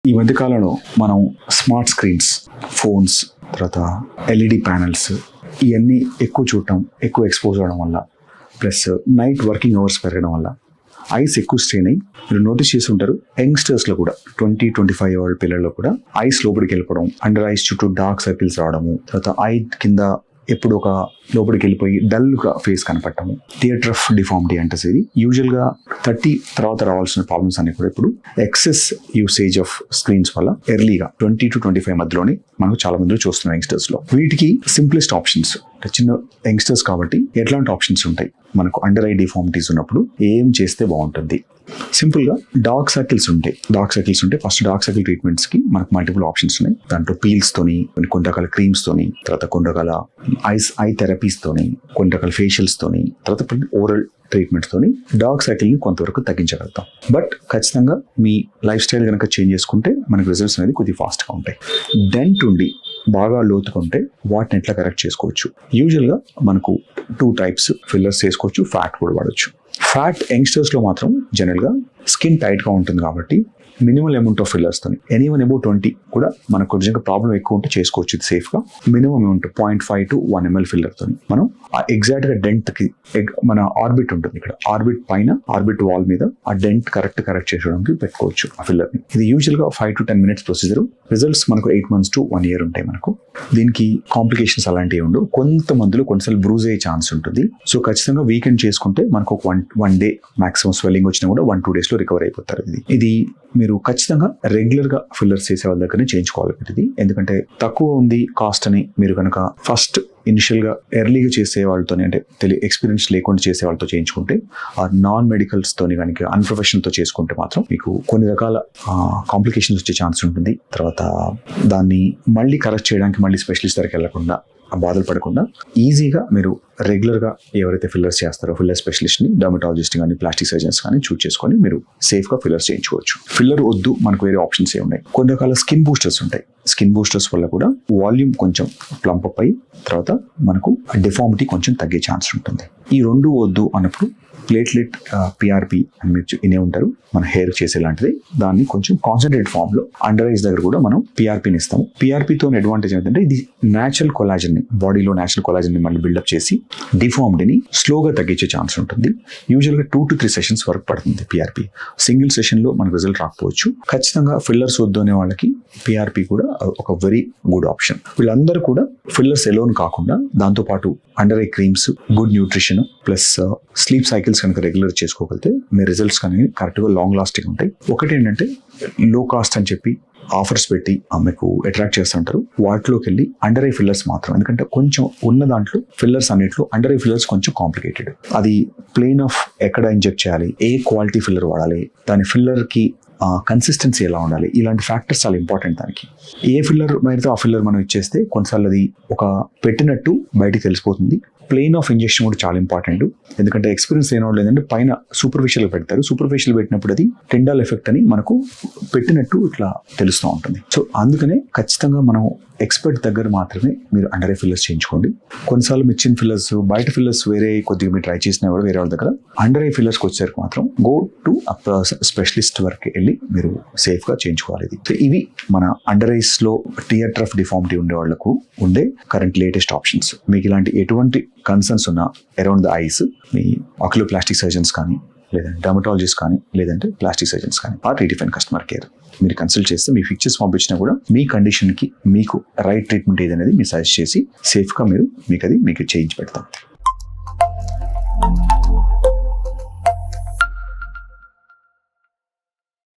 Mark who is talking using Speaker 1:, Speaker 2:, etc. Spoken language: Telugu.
Speaker 1: ఈ మధ్యకాలంలో మనం స్మార్ట్ స్క్రీన్స్, ఫోన్స్, తర్వాత ఎల్ఈడి ప్యానెల్స్ ఇవన్నీ ఎక్కువ చూడటం, ఎక్కువ ఎక్స్పోజ్ అవ్వడం వల్ల, ప్లస్ నైట్ వర్కింగ్ అవర్స్ పెరగడం వల్ల ఐస్ ఎక్కువ స్ట్రెయిన్ అయ్యి మీరు నోటీస్ చేసి ఉంటారు. యంగ్స్టర్స్లో కూడా 20-25 ఏళ్ళ పిల్లల్లో కూడా ఐస్ లోపలికి వెళ్ళిపోవడం, అండర్ ఐస్ చుట్టూ డార్క్ సర్కిల్స్ రావడము, తర్వాత ఐ కింద ఎప్పుడు ఒక లోపలికి వెళ్ళిపోయి డల్గా ఫేస్ కనపడటము, థియేటర్ ఆఫ్ డిఫార్మిటీ అంటేసి ఇది యూజువల్గా 30 తర్వాత రావాల్సిన ప్రాబ్లమ్స్ అన్ని కూడా ఇప్పుడు ఎక్సెస్ యూసేజ్ ఆఫ్ స్క్రీన్స్ వల్ల ఎర్లీగా 20-25 మధ్యలోనే మనకు చాలా మంది చూస్తున్నాం యంగ్స్టర్స్లో. వీటికి సింప్లెస్ట్ ఆప్షన్స్, చిన్న యంగ్స్టర్స్ కాబట్టి ఎట్లాంటి ఆప్షన్స్ ఉంటాయి మనకు అండర్ ఐ డిఫార్మిటీస్ ఉన్నప్పుడు ఏం చేస్తే బాగుంటుంది? సింపుల్గా డార్క్ సర్కిల్స్ ఉంటాయి. ఫస్ట్ డార్క్ సర్కిల్ ట్రీట్మెంట్స్కి మనకు మల్టిపుల్ ఆప్షన్స్ ఉన్నాయి. దాంట్లో పీల్స్తోని, కొన్ని రకాల క్రీమ్స్తోని, తర్వాత కొన్ని రకాల ఐ థెరపీస్తోని, కొన్ని రకాల ఫేషియల్స్తోని, తర్వాత ఓరల్ ట్రీట్మెంట్స్తోని డార్క్ సర్కిల్ని కొంతవరకు తగ్గించగలుగుతాం. బట్ ఖచ్చితంగా మీ లైఫ్ స్టైల్ కనుక చేంజ్ చేసుకుంటే మనకు రిజల్ట్స్ అనేది కొద్దిగా ఫాస్ట్గా ఉంటాయి. డెంట్ ఉండి బాగా లోతుకుంటే వాటిని ఎట్లా కరెక్ట్ చేసుకోవచ్చు? యూజువల్గా మనకు 2 టైప్స్ ఫిల్లర్స్ చేసుకోవచ్చు, ఫ్యాట్ కూడా వాడచ్చు. ఫ్యాట్ యంగ్స్టర్స్లో మాత్రం జనరల్గా స్కిన్ టైట్గా ఉంటుంది కాబట్టి మినిమల్ అమౌంట్ ఆఫ్ ఫిల్లర్స్తోని ఎనీవన్ అబౌట్ 20 కూడా మనకు కొంచెం ప్రాబ్లం ఎక్కువ ఉంటే చేసుకోవచ్చు. ఇది సేఫ్గా మినిమం అమౌంట్ 0.5 to 1 ml ఫిల్లర్తోని మనం ఎగ్జాక్ట్గా డెంట్కి మన ఆర్బిట్ ఉంటుంది, ఇక్కడ ఆర్బిట్ పైన ఆర్బిట్ వాల్ మీద ఆ డెంట్ కరెక్ట్ చేసుకోవడానికి పెట్టుకోవచ్చు ఆ ఫిల్లర్ని. ఇది యూజువల్గా 5 to 10 minutes ప్రొసీజర్. రిజల్ట్స్ మనకు 8 months to 1 year ఉంటాయి. మనకు దీనికి కాంప్లికేషన్స్ అలాంటివి ఉండవు. కొంతమందిలో కొన్నిసార్లు బ్రూజ్ అయ్యే ఛాన్స్ ఉంటుంది. సో ఖచ్చితంగా వీకెండ్ చేసుకుంటే మనకు ఒక వన్ డే మాక్సిమం స్వెల్లింగ్ వచ్చినా కూడా 1-2 days రికవర్ అయిపోతారు. ఇది మీరు ఖచ్చితంగా రెగ్యులర్గా ఫిల్లర్స్ చేసే వాళ్ళ దగ్గరనే చేయించుకోవాలి ఇది. ఎందుకంటే తక్కువ ఉంది కాస్ట్ అని మీరు కనుక ఫస్ట్ ఇనిషియల్గా ఎర్లీగా చేసే వాళ్ళతో, అంటే ఎక్స్పీరియన్స్ లేకుండా చేసే వాళ్ళతో చేయించుకుంటే, ఆ నాన్ మెడికల్స్తోని కనుక అన్ప్రొఫెషనల్తో చేసుకుంటే మాత్రం మీకు కొన్ని రకాల కాంప్లికేషన్స్ వచ్చే ఛాన్స్ ఉంటుంది. తర్వాత దాన్ని మళ్ళీ కరెక్ట్ చేయడానికి మళ్ళీ స్పెషలిస్ట్ దగ్గరికి వెళ్ళకుండా, బాధలు పడకుండా ఈజీగా మీరు రెగ్యులర్గా ఎవరైతే ఫిల్లర్స్ చేస్తారో ఫిల్లర్ స్పెషలిస్ట్ని, డర్మటాలజిస్ట్ కానీ ప్లాస్టిక్ సర్జన్స్ కానీ చూస్ చేసుకొని మీరు సేఫ్గా ఫిల్లర్స్ చేయించుకోవచ్చు. ఫిల్లర్ వద్దు మనకు వేరే ఆప్షన్స్ ఏ ఉన్నాయి. కొన్ని రకాల స్కిన్ బూస్టర్స్ ఉంటాయి. స్కిన్ బూస్టర్స్ వల్ల కూడా వాల్యూమ్ కొంచెం ప్లంప్ అప్ అయ్యి తర్వాత మనకు డిఫార్మిటీ కొంచెం తగ్గే ఛాన్స్ ఉంటుంది. ఈ 2 వద్దు అన్నప్పుడు ప్లేట్లెట్ పిఆర్పి అని మీరు వినే ఉంటారు, మన హెయిర్ చేసే లాంటిది. దాన్ని కొంచెం కాన్సన్ట్రేట్ ఫామ్లో అండర్ ఐస్ దగ్గర కూడా మనం పిఆర్పిని ఇస్తాము. పిఆర్పితో అడ్వాంటేజ్ ఏంటంటే ఇది న్యాచురల్ కొలాజన్ని, బాడీలో న్యాచురల్ కొలాజన్ని మళ్ళీ బిల్డప్ చేసి డిఫార్మిటీని స్లోగా తగ్గించే ఛాన్స్ ఉంటుంది. యూజువల్గా 2 to 3 sessions వరకు పడుతుంది పిఆర్పి. సింగిల్ సెషన్లో మనకు రిజల్ట్ రాకపోవచ్చు. ఖచ్చితంగా ఫిల్లర్స్ వద్దు అనే వాళ్ళకి పిఆర్పి కూడా ఒక వెరీ గుడ్ ఆప్షన్. వీళ్ళందరూ కూడా ఫిల్లర్స్ ఎలోన్ కాకుండా దాంతోపాటు under eye creams, good nutrition plus sleep cycles కనుక రెగ్యులర్ చేసుకోగలిగితే మీ రిజల్ట్స్ కానీ కరెక్ట్గా లాంగ్ లాస్టింగ్ ఉంటాయి. ఒకటి ఏంటంటే లో కాస్ట్ అని చెప్పి ఆఫర్స్ పెట్టి మీకు అట్రాక్ట్ చేస్తుంటారు. వాటిలోకి వెళ్ళి అండర్ ఐ ఫిల్లర్స్ మాత్రం, ఎందుకంటే కొంచెం ఉన్న దాంట్లో ఫిల్లర్స్ అన్నింటిలో అండర్ ఐ ఫిల్లర్స్ కొంచెం కాంప్లికేటెడ్. అది ప్లేన్ ఆఫ్ ఎక్కడ ఇంజెక్ట్ చేయాలి, ఏ క్వాలిటీ ఫిల్లర్ వాడాలి, దాని ఫిల్లర్కి కన్సిస్టెన్సీ ఎలా ఉండాలి, ఇలాంటి ఫ్యాక్టర్స్ చాలా ఇంపార్టెంట్. దానికి ఏ ఫిల్లర్ అయితే ఆ ఫిల్లర్ మనం ఇచ్చేస్తే కొన్నిసార్లు అది ఒక పెట్టినట్టు బయటికి తెలిసిపోతుంది. ప్లేన్ ఆఫ్ ఇంజెక్షన్ కూడా చాలా ఇంపార్టెంట్. ఎందుకంటే ఎక్స్పీరియన్స్ లేని వాళ్ళు ఏంటంటే పైన సూపర్ఫిషియల్ పెడతారు. సూపర్ఫిషియల్ పెట్టినప్పుడు అది టెండాల్ ఎఫెక్ట్ అని మనకు పెట్టినట్టు ఇట్లా తెలుస్తూ ఉంటుంది. సో అందుకనే ఖచ్చితంగా మనం ఎక్స్పర్ట్ దగ్గర మాత్రమే మీరు అండర్ ఐ ఫిల్లర్స్ చేయించుకోండి. కొన్నిసార్లు మిర్చిన్ ఫిల్లర్స్, బయట ఫిల్లర్స్ వేరే కొద్దిగా మీరు ట్రై చేసినా కూడా వేరే వాళ్ళ దగ్గర అండర్ ఐ ఫిల్లర్స్కి వచ్చేసరికి మాత్రం గో టు స్పెషలిస్ట్ వరకు వెళ్ళి మీరు సేఫ్గా చేయించుకోవాలి. ఇది సో ఇవి మన అండర్ ఐస్లో థియేటర్ ఆఫ్ డిఫార్మిటీ ఉండే వాళ్ళకు ఉండే కరెంట్ లేటెస్ట్ ఆప్షన్స్. మీకు ఇలాంటి ఎటువంటి కన్సర్న్స్ ఉన్న అరౌండ్ ద ఐస్ మీ ఆక్యులో ప్లాస్టిక్ సర్జన్స్ కానీ, లేదంటే డర్మటాలజిస్ట్ కానీ, లేదంటే ప్లాస్టిక్ సర్జన్స్ కానీ, రీడిఫైన్ కస్టమర్ కేర్ మీరు కన్సల్ట్ చేస్తే మీ పిక్చర్స్ పంపించినా కూడా మీ కండిషన్కి మీకు రైట్ ట్రీట్మెంట్ ఏదనేది మీరు సజెస్ట్ చేసి సేఫ్గా మీకు చేయించి పెడతాం.